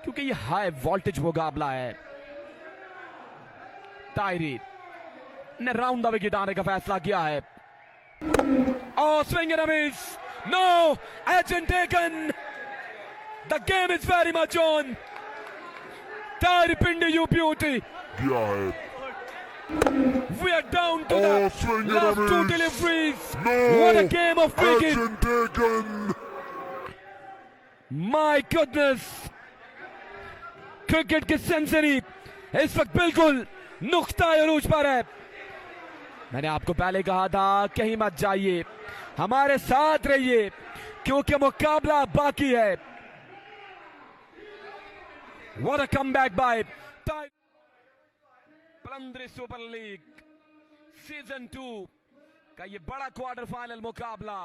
क्योंकि ये high voltage मुकाबला है। तायरी ने राउंड द विकेट आने का फैसला किया है। Oh, swing and a miss. No, agent taken. The game is very much on. Tyrie Pindi, you beauty. Yeah. We are down to the last two deliveries. No, what a game of cricket. Agent taken. My goodness. Cricket की century इस वक्त बिल्कुल नुक्ता अरूज पर है। मैंने आपको पहले कहा था कहीं मत जाइए, हमारे साथ रहिए क्योंकि मुकाबला बाकी है। What a comeback by Palandri super league season 2 का ये बड़ा क्वार्टर फाइनल मुकाबला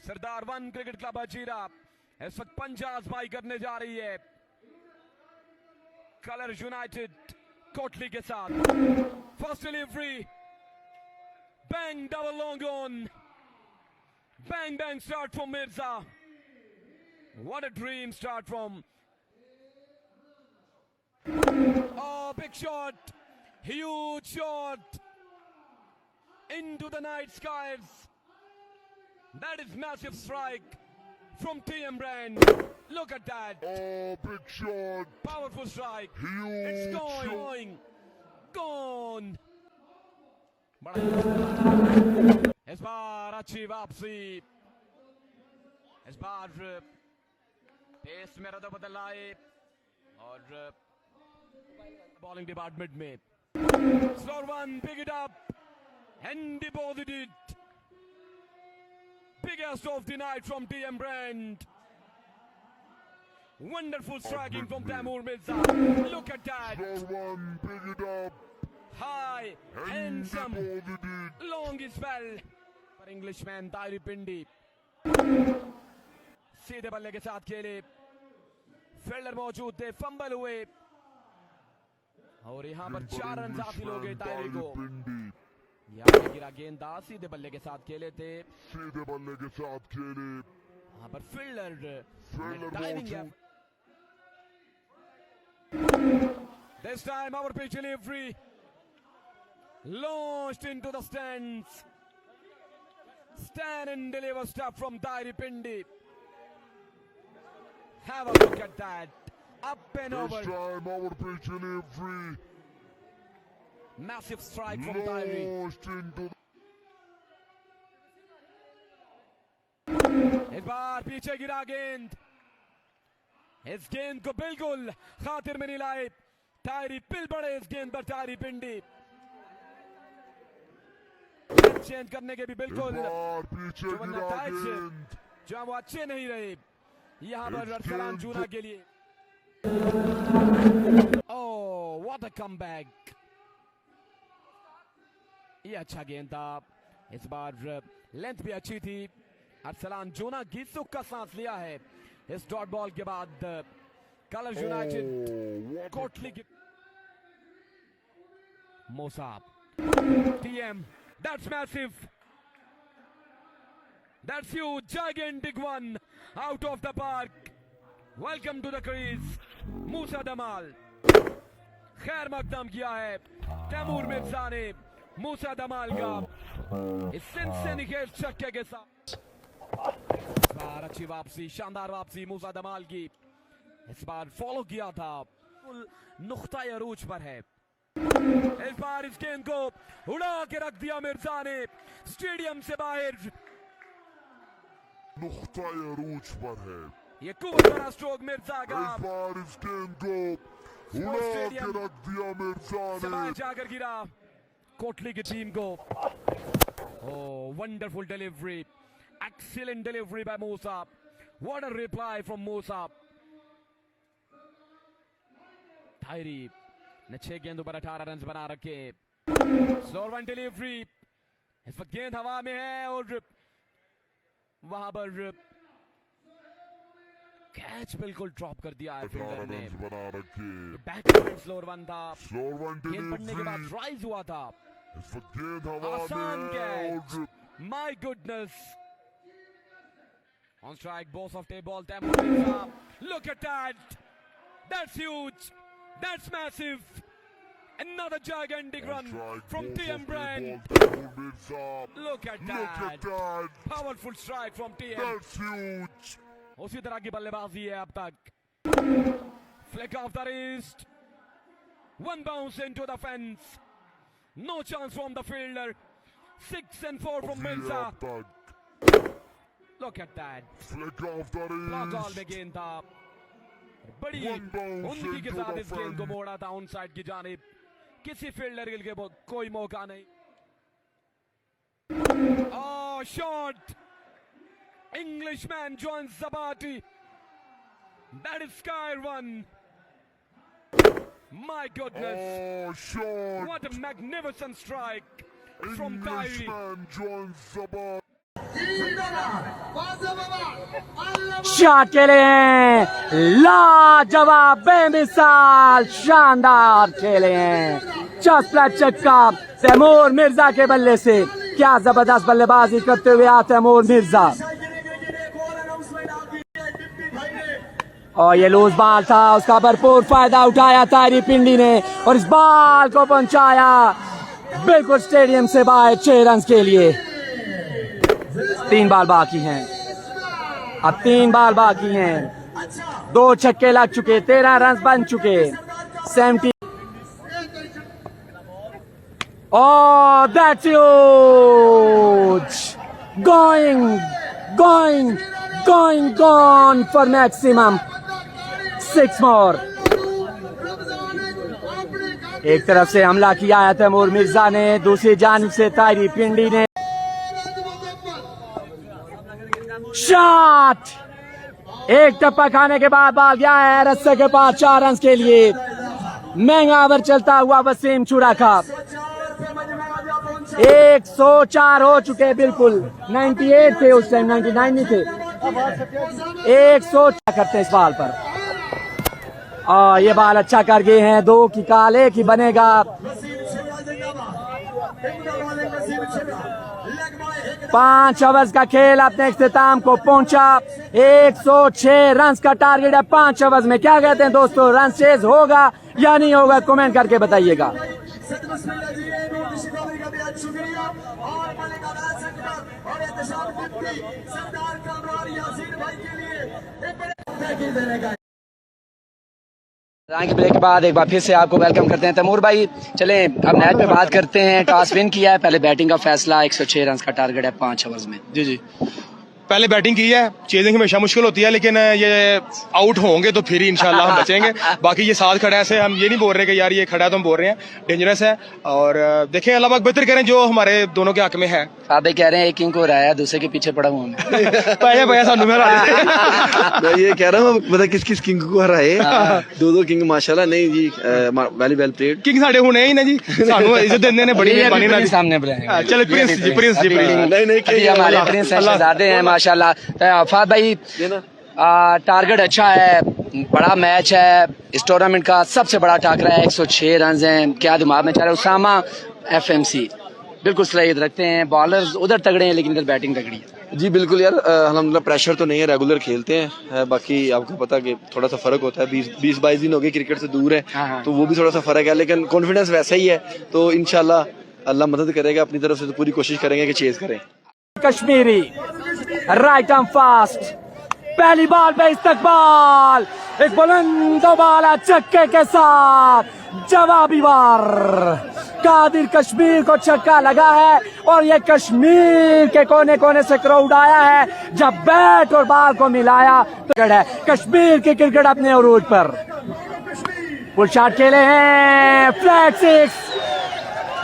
सरदार 1 क्रिकेट क्लब अजीरा इस वक्त पंजाब आजमाई करने जा रही है कलर यूनाइटेड कोटली के साथ। First delivery, bang double long on, bang bang start from Mirza. What a dream start from, oh big shot, huge shot into the night skies. That is massive strike from TM Brand. Look at that. Oh, big shot. Powerful strike. Huge It's shot. gone. इस बार अच्छी वापसी, इस बार pace में रद्द बदल आए और bowling department में slower one pick it up and deposit it. Biggest of the night from TM Brand. Wonderful striking from Taimur Mirza. Look at that. Slow one, pick it up. High, handsome, Deposited it. long spell. पर Englishman Tyrie Pindi सीधे बल्ले के साथ खेले, fielder मौजूद थे, fumble हुए और यहाँ पर 4 रन हासिल हो गए टायरी को। यहाँ गिरा गेंदा, सीधे बल्ले के साथ खेले थे, सीधे बल्ले के साथ खेले। यहाँ पर फील्डर मौजूद। This time our pitch delivery launched into the stands. Stand and deliver stuff from Tyrie Pindi. Have a look at that. Up and over. This time our pitch delivery Massive strike from Tyrie. launched into इस बार पीछे गिरा गेंद, इस गेंद को बिल्कुल खातिर में नहीं लाए टायरी। पिल पड़े इस गेंद पर टायरी पिंडी, चेंज करने के भी बिल्कुल पीछे जो गिरा गेंद। जो वो अच्छे नहीं रहे यहाँ पर अरसलान जूना के लिए। ओह व्हाट अ कमबैक, ये अच्छा गेंद था। इस बार लेंथ भी अच्छी थी। अरसलान जूना गीसुक का सांस लिया है इस डॉट बॉल के बाद। कलर यूनाइटेड कोटली की मोसाब TM, that's massive, that's huge, gigantic one out of the park. Welcome to the crease मूसा दमाल। खैर मकदम किया है तैमूर मिर्जा ने मूसा दमाल का इस सनसनी खेल छक्के के साथ। इस बार अच्छी वापसी, शानदार वापसी मूसा दमाल की। इस बार फॉलो किया था, नुक्ता अरूज पर है। इस बार इस गेंद को उड़ा के रख दिया मिर्जा ने स्टेडियम से बाहर। नुक्ता अरूज पर है। ये कुवत भरा स्ट्रोक मिर्जा का। इस बार इस गेंद को उड़ा के रख दिया मिर्जा ने। बाहर जाकर गिरा कोटली की टीम को। Oh wonderful delivery, excellent delivery by Musa. What a reply from Musa. टायरी ने 6 गेंदों पर 18 रन बना रखे। स्लोर वन डिलीवरी, इस वक्त गेंद हवा में है और वहां पर कैच बिल्कुल ड्रॉप कर दिया है फील्डर ने। बना रखे। बैकवर्ड स्लोर वन था, स्लोर वन गेंद पड़ने के बाद डिलीवरी। राइज हुआ था। इस वक्त गेंद हवा आसान में है कैच, और my goodness. On strike, both of the ball. Taimur Mirza. Look at that. That's huge. That's massive. Another gigantic run from TM Brand. Look at that. Powerful strike from TM. That's huge. उसी तरह की बल्लेबाजी है अब तक. Flick off the wrist. One bounce into the fence. No chance from the fielder. 6 and 4 from Mirza. Look at that. Flick off the Block all wrist. में गेंद था. बड़ी One bounce उन्नति के into साथ the इस गेंद को fence. मोड़ा था ऑन साइड की जानिब. किसी फील्डर के लिए कोई मौका नहीं. Oh, shot. Englishman joins Zabati. That is sky run. My goodness. Oh, shot. What a magnificent strike from Tyree. Englishman joins Zabati. Shot खेले हैं, लाजवाब, बेमिसाल, शानदार खेले हैं. चौथा छक्का तैमूर मिर्जा के बल्ले से. क्या जबरदस्त बल्लेबाजी करते हुए आ तैमूर मिर्जा. और ये लूज बॉल था, उसका भरपूर फायदा उठाया तारी पिंडी ने और इस बॉल को पहुंचाया बिल्कुल स्टेडियम से बाहर 6 रन के लिए. 3 बॉल बाकी हैं. अब 3 बॉल बाकी हैं. 2 छक्के लग चुके, 13 रन बन चुके. 70. Oh, that's huge. Gone for maximum. 6 more. एक तरफ से हमला किया है तैमूर मिर्जा ने, दूसरी जानिब से तारी पिंडी ने. शॉट. एक टप्पा खाने के बाद बॉल गया है रस्से के पास 4 रन के लिए. महंगा ओवर चलता हुआ वसीम चूड़ा का. 104 हो चुके बिल्कुल. 98 थे उस टाइम, 99 नहीं थे. 100 करते हैं इस बॉल पर. और ये बॉल अच्छा कर गए हैं. 2 की काल, 1 ही बनेगा. 5 ओवर्स का खेल अपने इख्तिताम को पहुंचा. 106 रन का टारगेट है 5 ओवर्स में. क्या कहते हैं दोस्तों, रन चेज होगा या नहीं होगा, कमेंट करके बताइएगा. के ब्रेक के बाद एक बार फिर से आपको वेलकम करते हैं. तैमूर भाई, चलें अब मैच पे बात करते हैं. टॉस विन किया है, पहले बैटिंग का फैसला. 106 रन का टारगेट है 5 ओवर्स में. जी पहले बैटिंग की है. चेजिंग हमेशा मुश्किल होती है, लेकिन ये आउट होंगे तो फिर ही इंशाल्लाह हम बचेंगे. बाकी ये साथ खड़ा है, ऐसे हम ये नहीं बोल रहे कि यार ये खड़ा है तो हम बोल रहे हैं. डेंजरस है और देखें अल्लाह पाक बेहतर करें जो हमारे दोनों के हक में है. आप कह रहे हैं एक किंग को रहा है, दूसरे के पीछे पड़ा हूँ मैं. पाया सानू में मैं ये कह रहा हूँ मतलब किस किंग को हराए. 2 किंग माशाल्लाह. नहीं जी, वेल प्लेड. किंग साडे होने ही ना जी, सानू इज्जत देने ने बड़ी मेहरबानी ना जी. सामने बुलाएंगे. चलो प्रिंस जी नहीं हमारे प्रिंस शहजादे हैं माशाल्लाह. फाद भाई, टारगेट अच्छा है, बड़ा मैच है. इस टूर्नामेंट का सबसे बड़ा टाकरा है. 106 रन हैं. क्या दिमाग में चल रहा है. उसामा FMC बिल्कुल सलाहियत रखते हैं. बॉलर्स उधर तगड़े हैं लेकिन इधर बैटिंग तगड़ी है. जी बिल्कुल यार, अल्हम्दुलिल्लाह प्रेशर तो नहीं है, रेगुलर खेलते हैं. बाकी आपको पता कि थोड़ा सा फर्क होता है. 20-22 दिन हो गए क्रिकेट से दूर है, तो वो भी थोड़ा सा फर्क है. लेकिन कॉन्फिडेंस वैसा ही है, तो इंशाल्लाह अल्लाह मदद करेगा. अपनी तरफ से तो पूरी कोशिश करेंगे कि चेज करें. Kashmiri right arm fast. पहली बॉल पे इस्तकबाल. एक बुलंद बॉल छक्के के साथ जवाबी वार. कादिर कश्मीर को छक्का लगा है और ये कश्मीर के कोने कोने से क्राउड आया है. जब बैट और बॉल को मिलाया तो है कश्मीर की क्रिकेट अपने अरूज पर. फुल शॉट खेले हैं, फ्लैट 6.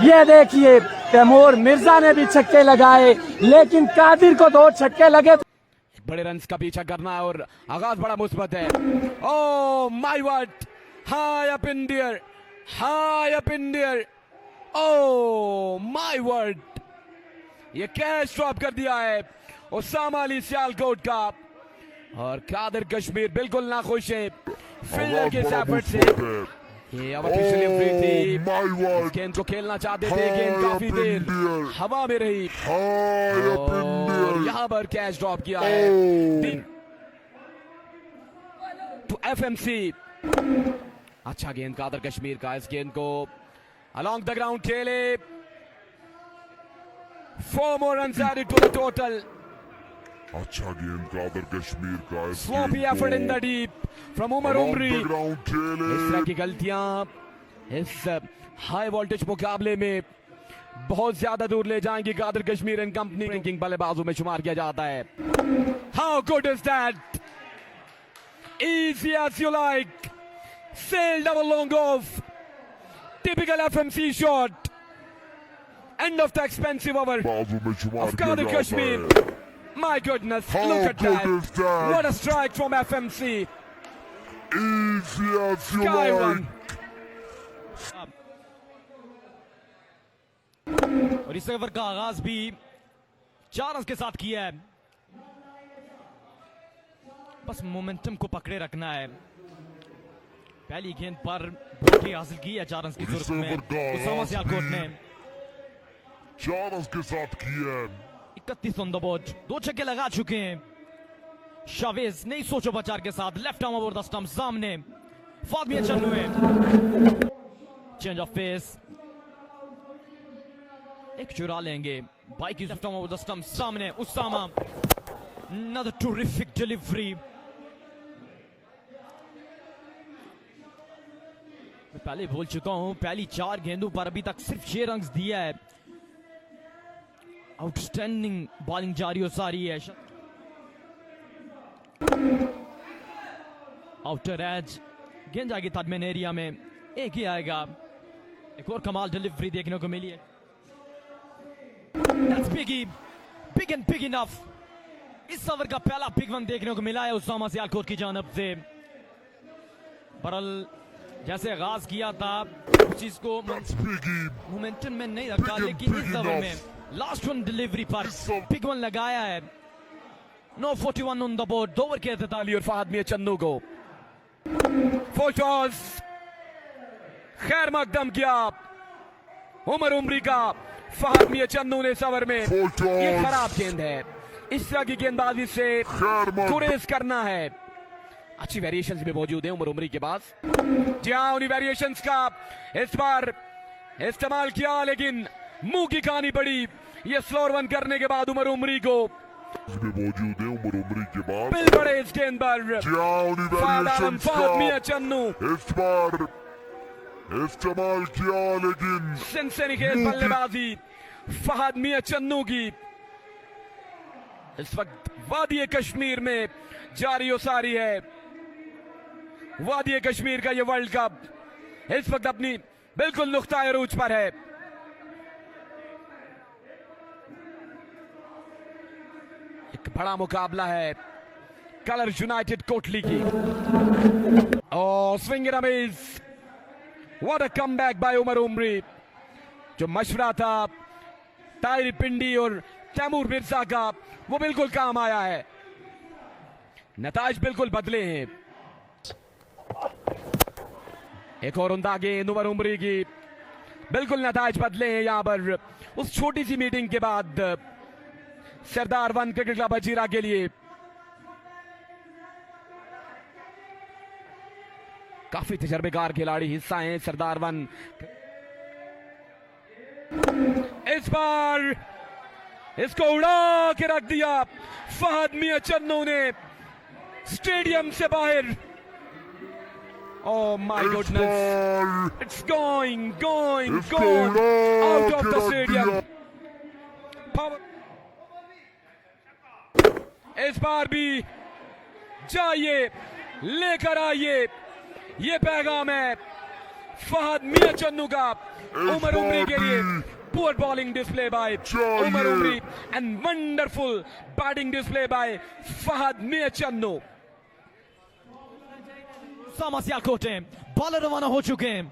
ये देखिए तैमूर मिर्जा ने भी छक्के लगाए, लेकिन कादिर को 2 छक्के लगे. बड़े रन का पीछा करना है और आगाज बड़ा मुस्बत है. Oh my word, high up in the air, high up in the air. Oh my word, ये कैच ड्रॉप कर दिया है उसामा अली सियालकोट का. और कादिर कश्मीर बिल्कुल नाखुश है फील्डर के इस एफर्ट से. ये अब ऑफिशियली फ्री थी। my word. गेंद को खेलना चाहते थे, गेंद High काफी up there in the air. हवा में रही High up in the और air. यहाँ पर कैच ड्रॉप किया है Oh. To FMC. अच्छा गेंद कादर कश्मीर का, इस गेंद को अलोंग द ग्राउंड खेले। 4 more runs added to the total. अच्छा गेंद कादर कश्मीर का. इस Sloppy गेंद effort को in the deep from Umar along Umri. the ground इस तरह खेले. की गलतियां इस हाई वोल्टेज मुकाबले में बहुत ज्यादा दूर ले जाएंगी Qadir Kashmir and company. Ranking बल्लेबाजों में शुमार किया जाता है। How good is that? Easy as you like. Sail double long off. Typical FMC shot. End of the expensive over बाजू में शुमार of किया Kadir जाता Kashmir. है. My goodness, How look at good that. is that? What a strike from FMC. Easy as you Sky like. one. और इस over का आगाज भी 4 रन के साथ किया है। बस मोमेंटम को पकड़े रखना है। पहली गेंद पर बाउंड्री हासिल की है 4 रन की जरूरत में उसामा सियालकोट ने। 4 रन के साथ किया है. 31 ऑन द बोर्ड, 2 छक्के लगा चुके हैं। शावेज नई सोचो बचार के साथ left arm over the stump सामने फादमिया चन्नू है। चेंज ऑफ फेस, एक चुरा लेंगे बाइक की left arm over the stump सामने उसामा। Another terrific delivery. मैं पहले बोल चुका हूं, पहली 4 गेंदों पर अभी तक सिर्फ 6 रन दिया है। आउटस्टैंडिंग बॉलिंग जारी हो सारी है। आउटर एज गेंद जाएगी तडमेन एरिया में, एक ही आएगा। एक और कमाल डिलीवरी देखने को मिली है। That's biggie, big and big enough. इस ओवर का पहला बिग वन देखने को मिला है उसामा सियालकोट की जानब से। बरल जैसे आगाज किया था उस चीज को That's Biggie. मोमेंटम में नहीं रखा, Big and लेकिन big इस ओवर enough. में लास्ट वन डिलीवरी पर This over- बिग वन लगाया है। No 41 on the board, 2 over के ताली और फहद मियां चन्नू को फुल टॉस। खैर मकदम किया उमर उमरी का। फहद मियां चन्नू ने इस ओवर में Full toss. ये खराब गेंद है। इस तरह की गेंदबाजी से खैर मकदम। गुरेज करना है। अच्छी वेरिएशंस भी मौजूद है उमर उमरी के पास। जी हाँ, उन्हीं वेरिएशंस का इस बार इस्तेमाल किया, लेकिन मुंह की कहानी पड़ी। ये स्लोअर वन करने के बाद उमर उमरी को इसमें मौजूद है उमर उमरी के बाद. बिल पड़े इस गेंद पर। जाओनी फहद वेरिएशंस मियां का चन्नू इस बार इस्तेमाल किया, लेकिन सिनसिनी खेल बल्लेबाजी फहद मियां चन्नू की इस वक्त वादी कश्मीर में जारी हो सारी है। वादी कश्मीर का ये वर्ल्ड कप इस वक्त अपनी बिल्कुल नुक्ता अरूज पर है। एक बड़ा मुकाबला है कलर यूनाइटेड कोटली की। और swing Ramiz, what a comeback by Umar Umari. जो मशवरा था ताहिर पिंडी और तैमूर मिर्जा का, वो बिल्कुल काम आया है। नताज बिल्कुल बदले हैं। एक और उमदा गेंद उमर उमरी की, बिल्कुल नताज बदले हैं यहां पर। उस छोटी सी मीटिंग के बाद सरदार वन क्रिकेट क्लब हजीरा के लिए काफी तजर्बेकार खिलाड़ी हिस्सा हैं सरदार वन। इस बार इसको उड़ा के रख दिया फहद मियां चन्नू ने स्टेडियम से बाहर। Oh my इस goodness, बार it's going इसको out उड़ा of के the रख stadium. दिया. Power- इस बार भी जाइए लेकर आइए, ये पैगाम है फहद मियां चन्नू का उमर उमरी के लिए। Poor bowling display by चाहिए. Umar Umri and wonderful batting display by Fahad Miyaं Channu. Usama Sialkot है, बॉलर रवाना हो चुके हैं।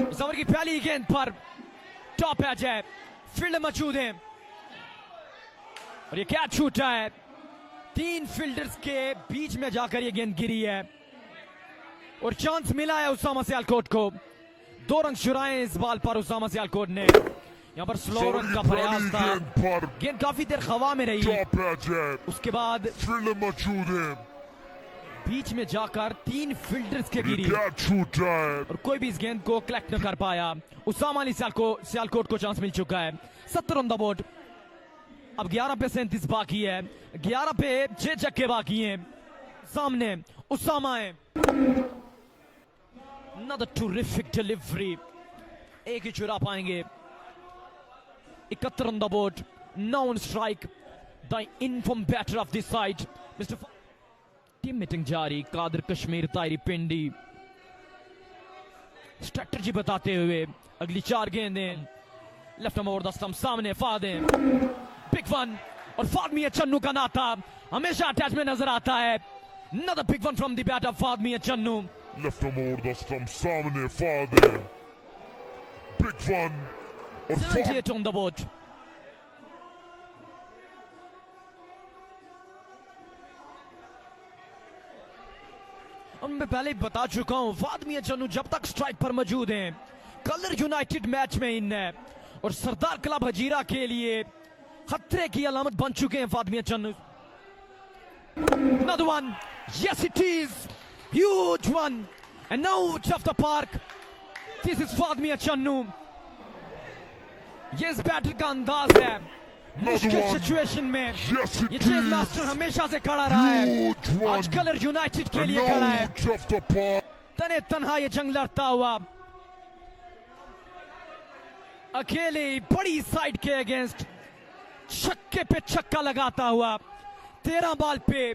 इस ओवर की पहली गेंद पर टॉप एज है, फील्डर मौजूद हैं और ये कैच छूटा है। 3 फील्डर्स के बीच में जाकर ये गेंद गिरी है। और चांस मिला है उसामा सियालकोट को। 2 रन चुराए इस बॉल पर उसामा सियालकोट ने। यहाँ पर स्लो रन का प्रयास था, गेंद काफी देर हवा में रही, उसके बाद फील्डर मौजूद है, बीच में जाकर 3 फील्डर्स के गिरी क्या छूटा है। और कोई भी इस गेंद को कलेक्ट न कर पाया। उसामा अली सियालकोट को चांस मिल चुका है। 70 ऑन द बोर्ड। अब 11 पे 37 बाकी है, 11 पे 6 छक्के बाकी हैं। सामने उसामा है। Another terrific delivery, एक ही चुरा पाएंगे। 71 on the board, now on strike, the informed batter of this side, Mr. Team meeting जारी। कादर कश्मीर तायरी पिंडी स्ट्रेटजी बताते हुए अगली 4 गेंदें। लेफ्ट ओवर द स्टंप, सामने फादे, बिग वन। और फादमी चन्नू का नाता हमेशा अटैच में नजर आता है। Another big one from the batter फादमी Channu. Left him over the stump, सामने फादे, big one। और 78 on the board। और मैं पहले ही बता चुका हूं, फादमी चन्नू जब तक स्ट्राइक पर मौजूद हैं, कलर यूनाइटेड मैच में इन है और सरदार क्लब हजीरा के लिए खतरे की अलामत बन चुके हैं फादमी Channu. Another one, yes it is, huge one, and now out of the park. This is फादमी Channu. ये इस बैटर का अंदाज है, मुश्किल सिचुएशन में ये चेज मास्टर हमेशा से खड़ा रहा है, आज कलर यूनाइटेड के लिए खड़ा है। तने तन्हा ये जंग लड़ता हुआ, अकेले बड़ी साइड के अगेंस्ट छक्के पे छक्का लगाता हुआ 13 बॉल पे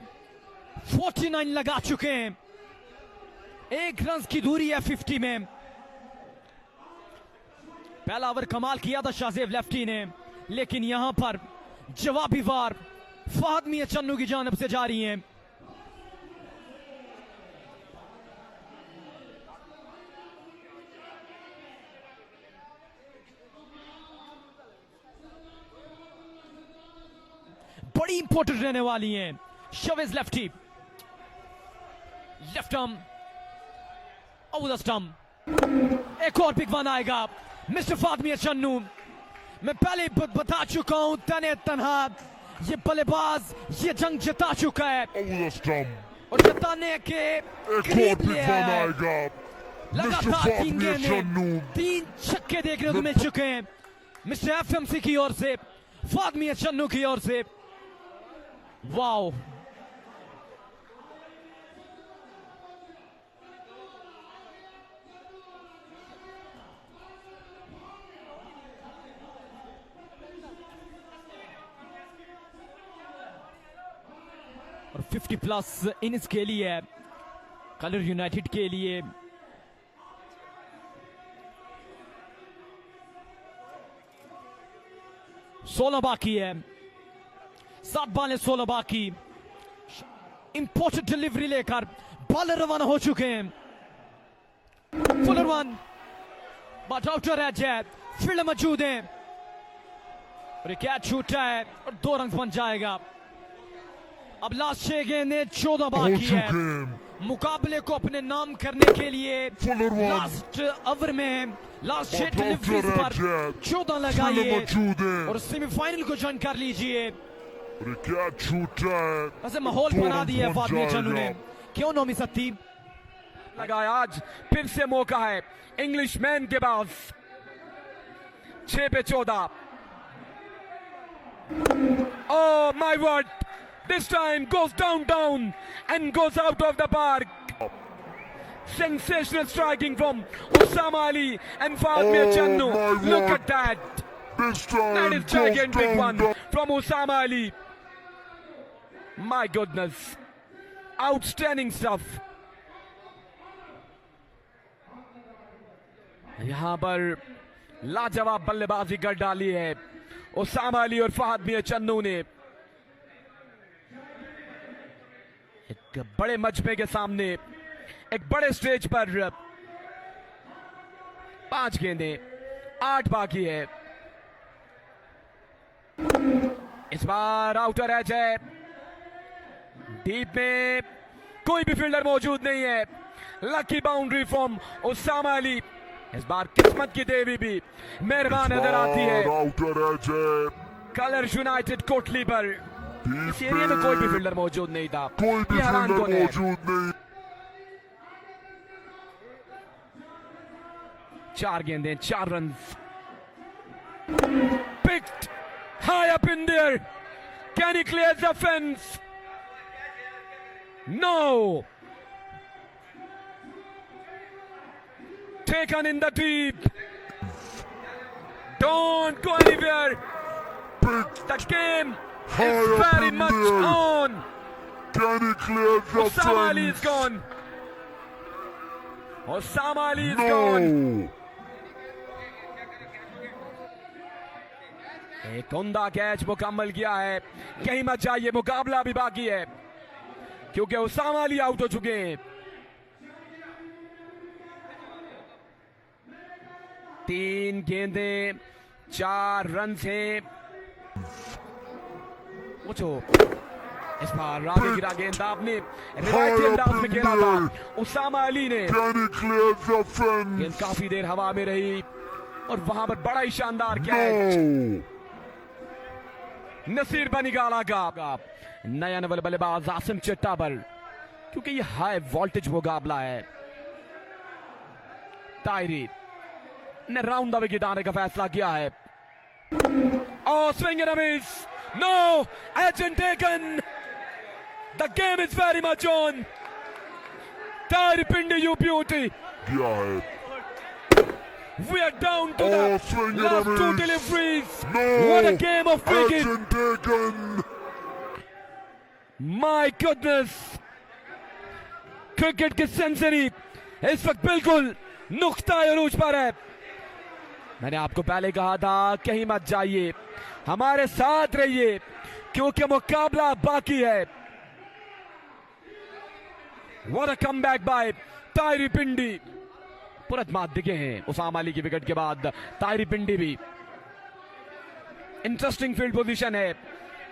49 लगा चुके हैं। 1 रन की दूरी है 50 में। पहला ओवर कमाल किया था शाहजेब लेफ्टी ने, लेकिन यहां पर जवाबी वार फादमी चन्नू की जानिब से जारी है। बड़ी इंपॉर्टेंट रहने वाली हैं। Shavez lefty, left arm over the stump, एक और बिग वन आएगा मिस्टर फादमी चन्नू। मैं पहले बता चुका हूं, तने तन्हा ये बल्लेबाज ये जंग जिता चुका है over the stump, और जिताने के करीब ले आया है। लगातार 3 गेंदें 3 छक्के देखने को मिल चुके हैं मिस्टर एफएमसी की ओर से, फादमी चन्नू की ओर से। वाओ, और 50 प्लस इनिंग्स के लिए कलर यूनाइटेड के लिए। सोलह बाकी है, 7 बॉलें 16 बाकी। इंपॉर्टेंट डिलीवरी लेकर बॉलर रवाना हो चुके हैं। Fuller one, but outer edge है, फील्ड मौजूद है और ये कैच छूटा है और 2 रन बन जाएगा। अब लास्ट 6 गेंदें 14 बाकी है। मुकाबले को अपने नाम करने के लिए लास्ट ओवर में लास्ट 6 डिलीवरीज पर 14 लगाइए और सेमीफाइनल को ज्वाइन कर लीजिए। क्या छूटा है, वैसे माहौल बना दिया फादमी चन्नू ने, क्यों नौमी सत्ती लगाया। आज फिर से मौका है इंग्लिशमैन के पास। 6 पे 14। Oh my word, this time goes down and goes out of the park. Sensational striking from Osama Ali and Fadmi Channu. Look at that. this time That is gigantic goes one down. from Osama Ali. My goodness. Outstanding stuff. यहां पर लाजवाब बल्लेबाजी कर डाली है Osama Ali और फहद चन्नू ने। एक बड़े मजमे के सामने, एक बड़े स्टेज पर 5 गेंदें 8 बाकी है। इस बार आउटर एज है, डीप में कोई भी फील्डर मौजूद नहीं है। Lucky boundary from Usama Ali. इस बार किस्मत की देवी भी मेहरबान नजर आती है आउटर एज है। कलर्स यूनाइटेड कोटली पर। इस एरिया में कोई भी फील्डर मौजूद नहीं था। कोई भी ये हैरान फील्डर कौन है? मौजूद नहीं। 4 गेंदें 4 run. Picked high up in there. Can he clear the fence? No. Taken in the deep. Don't go anywhere. Picked The game high is up very in much there. on. Can he clear the Osama Ali is fence? gone. Osama Ali is gone. No. एक उम्दा catch मुकम्मल किया है। कहीं मत जाइए, मुकाबला भी बाकी है क्योंकि उसामा अली आउट हो चुके हैं। 3 गेंदें 4 रन से पूछो। इस बार रावी गिरा गेंद आपने रिवायती अंदाज में खेला था उसामा अली ने। Can he clear the fence? गेंद काफी देर हवा में रही और वहां पर बड़ा ही शानदार कैच No. नसीर बनी गाला का नया नवल बल्लेबाज आसिम चिट्टा पर, क्योंकि ये हाई वोल्टेज मुकाबला है। तायरी ने राउंड द विकेट आने का फैसला किया है। और swing and a miss. No agent taken. The game is very much on. तायरी पिंडी यू ब्यूटी। किया है। We are down to Oh, the swing and a last 2 miss. deliveries. No. What a game of cricket. Action taken. My goodness. Cricket की century इस वक्त बिल्कुल नुक्ता अरूज पर है। मैंने आपको पहले कहा था कहीं मत जाइए, हमारे साथ रहिए क्योंकि मुकाबला बाकी है। What a comeback by तायरी पिंडी। पुरत मात दिखे हैं उसामा अली की विकेट के बाद। तायरी पिंडी भी इंटरेस्टिंग फील्ड पोजीशन है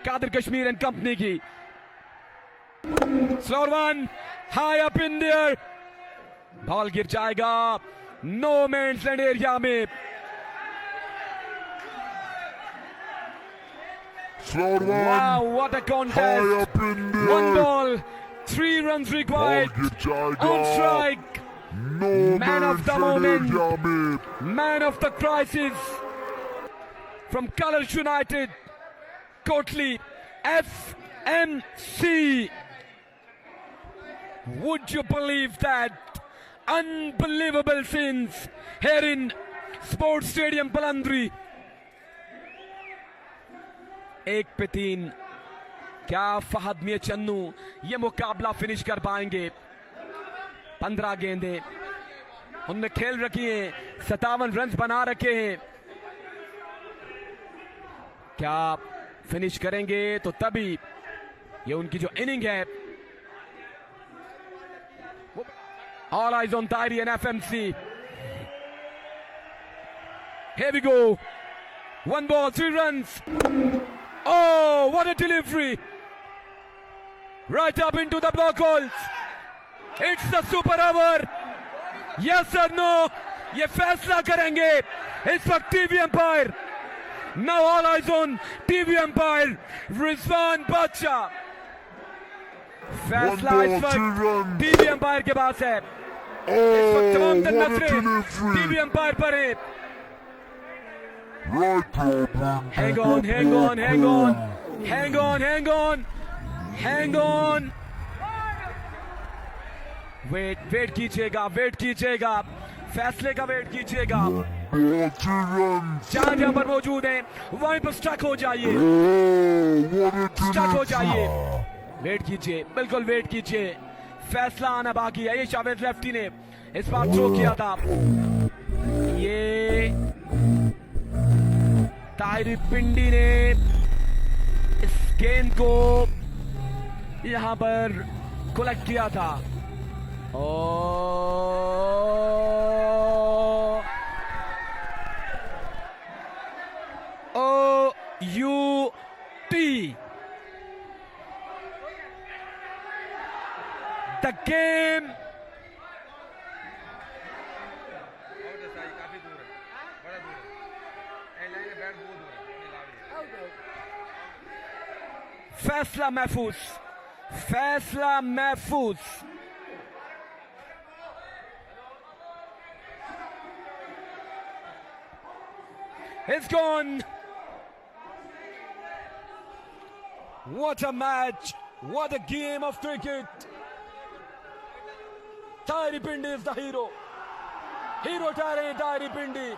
कादिर कश्मीर एंड कंपनी की। Slower one high up in their. Ball गिर जाएगा नो मैंस लैंड एरिया में। Slow one. Wow, what a High contest. up in the One air. ball, 3 runs required. Ball गिर जाएगा। On strike, No Man of man's the land moment. area में। man of the crisis from Colours United, Kotley FMC. Would you believe that? Unbelievable scenes here in Sports Stadium Palandri. 1 पे 3। क्या फहद मियां चन्नू ये मुकाबला finish कर पाएंगे? 15 गेंदें उनने खेल रखी हैं, 57 रन बना रखे हैं। क्या फिनिश करेंगे? तो तभी ये उनकी जो इनिंग है। ऑल आइज ऑन तायरी and FMC. Here we go. 1 ball, 3 runs. Oh, what a delivery. Right up into the block holes. It's the super over. Yes or no? ये फैसला करेंगे इस वक्त TV umpire. Now all eyes on TV umpire Rizwan बादशाह। फैसला One इस ball, 2 वक्त runs. TV umpire के पास है। इस वक्त तमाम Oh, what a नजरें delivery. टीवी अंपायर पर है। Right problem. Hang on, hang on, hang on, hang on, hang on, hang on. Wait कीजिएगा, फैसले का वेट कीजिएगा। Ball, 2 runs. जहां पर मौजूद हैं वहीं पर स्टक हो जाइए, Oh, what a स्टक हो जाइए। delivery. वेट कीजिए, बिल्कुल वेट कीजिए, फैसला आना बाकी है। ये शावेद लेफ्टी ने इस बार थ्रो किया था। ये तायरी पिंडी ने इस गेंद को यहां पर कलेक्ट किया था। O-U-T. The game फैसला महफूज, फैसला महफूज। It's gone. What a match, what a game of cricket. Tahir Pindi is the hero. Hero Tahir Pindi.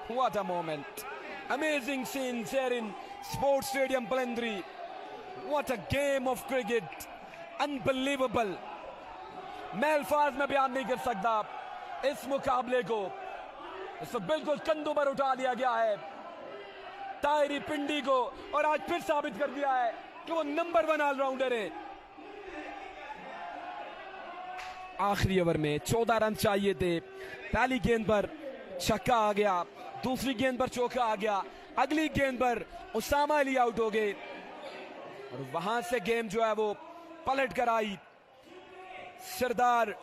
What a moment. Amazing scenes here in Sports Stadium Palandri. What a game of cricket. Unbelievable. मैं अल्फाज में बयान नहीं कर सकता इस मुकाबले को। इसको बिल्कुल कंधों पर उठा लिया गया है ताहिर पिंडी को, और आज फिर साबित कर दिया है कि वो नंबर 1 ऑलराउंडर है। आखिरी ओवर में 14 रन चाहिए थे। पहली गेंद पर छक्का आ गया, दूसरी गेंद पर चौका आ गया, अगली गेंद पर उसामा अली आउट हो गए और वहां से गेम जो है वो पलट कर आई सरदार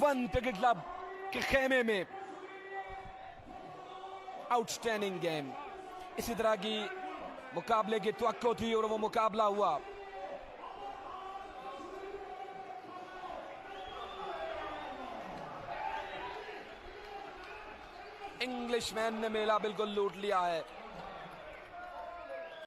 1 क्रिकेट क्लब के खेमे में। आउटस्टैंडिंग गेम, इसी तरह की मुकाबले की तवक्को थी और वो मुकाबला हुआ। इंग्लिशमैन ने मेला बिल्कुल लूट लिया है।